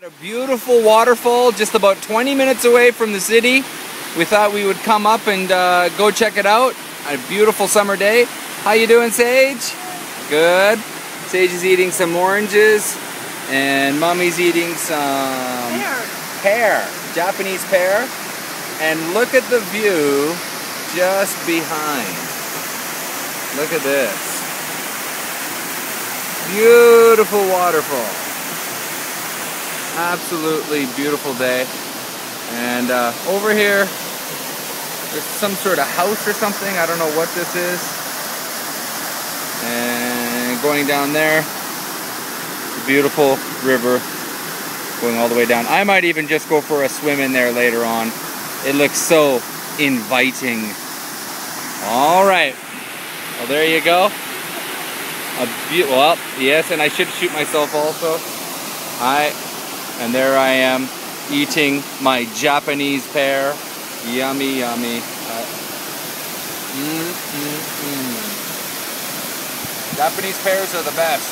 At a beautiful waterfall just about 20 minutes away from the city. We thought we would come up and go check it out. A beautiful summer day. How you doing, Sage? Good. Sage is eating some oranges and Mommy's eating some pear, Japanese pear. And look at the view just behind. Look at this. Beautiful waterfall. Absolutely beautiful day. And over here, there's some sort of house or something. I don't know what this is. And going down there, it's a beautiful river going all the way down. I might even just go for a swim in there later on. It looks so inviting. All right. Well, there you go. Well, yes, and I should shoot myself also. And there I am eating my Japanese pear. Yummy, yummy. Japanese pears are the best.